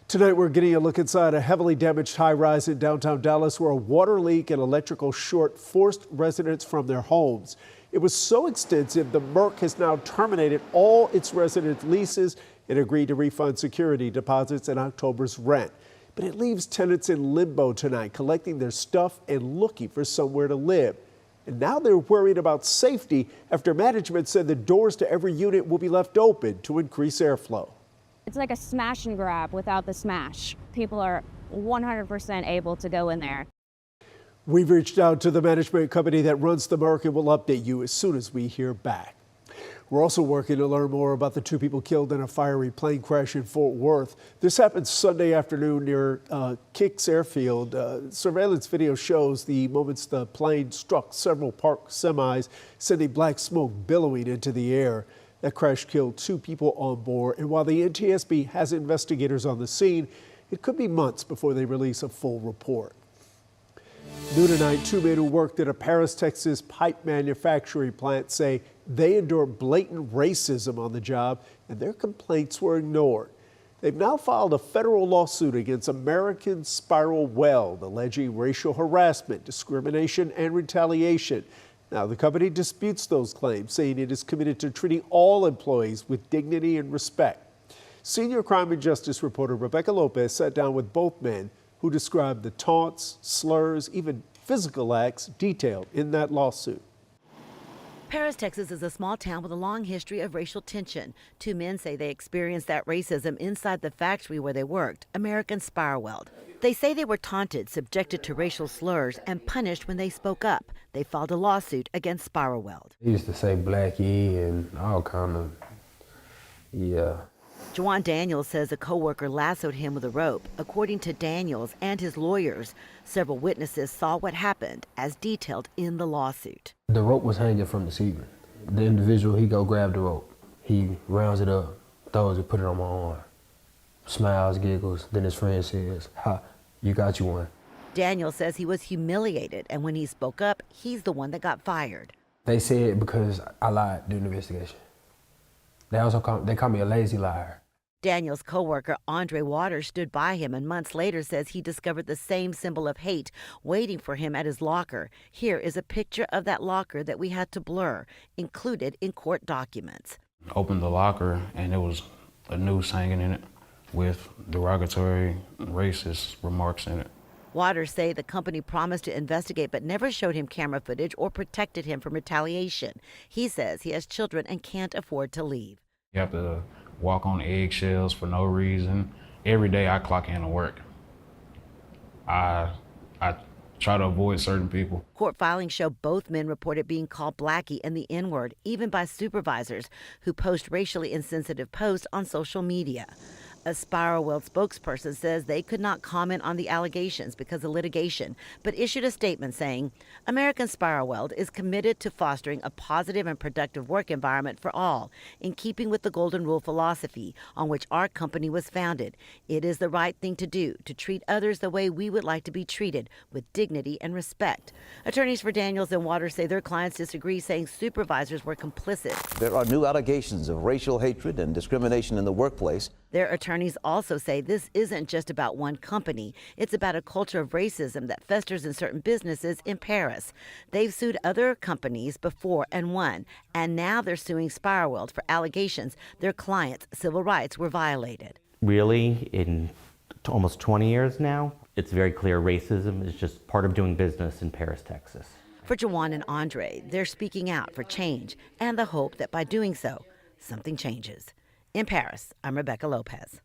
Tonight, we're getting a look inside a heavily damaged high-rise in downtown Dallas where a water leak and electrical short forced residents from their homes. It was so extensive, the MERC has now terminated all its resident leases and agreed to refund security deposits and October's rent. But it leaves tenants in limbo tonight, collecting their stuff and looking for somewhere to live. And now they're worried about safety after management said the doors to every unit will be left open to increase airflow. It's like a smash and grab without the smash. People are 100% able to go in there. We've reached out to the management company that runs the MERC and will update you as soon as we hear back. We're also working to learn more about the two people killed in a fiery plane crash in Fort Worth. This happened Sunday afternoon near Kicks Airfield. Surveillance video shows the moments the plane struck several parked semis, sending black smoke billowing into the air. That crash killed two people on board, and while the NTSB has investigators on the scene, it could be months before they release a full report. New tonight, two men who worked at a Paris, Texas pipe manufacturing plant say they endured blatant racism on the job and their complaints were ignored. They've now filed a federal lawsuit against American Spiral Weld, alleging racial harassment, discrimination, and retaliation. Now, the company disputes those claims, saying it is committed to treating all employees with dignity and respect. Senior crime and justice reporter Rebecca Lopez sat down with both men who described the taunts, slurs, even physical acts detailed in that lawsuit. Paris, Texas is a small town with a long history of racial tension. Two men say they experienced that racism inside the factory where they worked, American Spiral Weld. They say they were taunted, subjected to racial slurs, and punished when they spoke up. They filed a lawsuit against Spiral Weld. He used to say blackie and all kind of, yeah. Juwan Daniels says a coworker lassoed him with a rope. According to Daniels and his lawyers, several witnesses saw what happened as detailed in the lawsuit. The rope was hanging from the ceiling. The individual, he go grab the rope. He rounds it up, throws it, put it on my arm. Smiles, giggles, then his friend says, "Ha, you got you one." Daniel says he was humiliated, and when he spoke up, he's the one that got fired. They said because I lied during the investigation. They also call me a lazy liar. Daniel's coworker Andre Waters stood by him and months later says he discovered the same symbol of hate waiting for him at his locker. Here is a picture of that locker that we had to blur, included in court documents. Opened the locker and there was a noose hanging in it with derogatory racist remarks in it. Waters say the company promised to investigate but never showed him camera footage or protected him from retaliation. He says he has children and can't afford to leave. You have to walk on eggshells for no reason. Every day I clock in to work. I try to avoid certain people. Court filings show both men reported being called blackie and the N-word, even by supervisors who post racially insensitive posts on social media. A Spiral Weld spokesperson says they could not comment on the allegations because of litigation, but issued a statement saying, American Spiral Weld is committed to fostering a positive and productive work environment for all, in keeping with the Golden Rule philosophy on which our company was founded. It is the right thing to do, to treat others the way we would like to be treated, with dignity and respect. Attorneys for Daniels and Waters say their clients disagree, saying supervisors were complicit. There are new allegations of racial hatred and discrimination in the workplace. Their attorneys also say this isn't just about one company. It's about a culture of racism that festers in certain businesses in Paris. They've sued other companies before and won, and now they're suing Spiral Weld for allegations their clients' civil rights were violated. Really, in almost 20 years now, it's very clear racism is just part of doing business in Paris, Texas. For Juwan and Andre, they're speaking out for change and the hope that by doing so, something changes. In Paris, I'm Rebecca Lopez.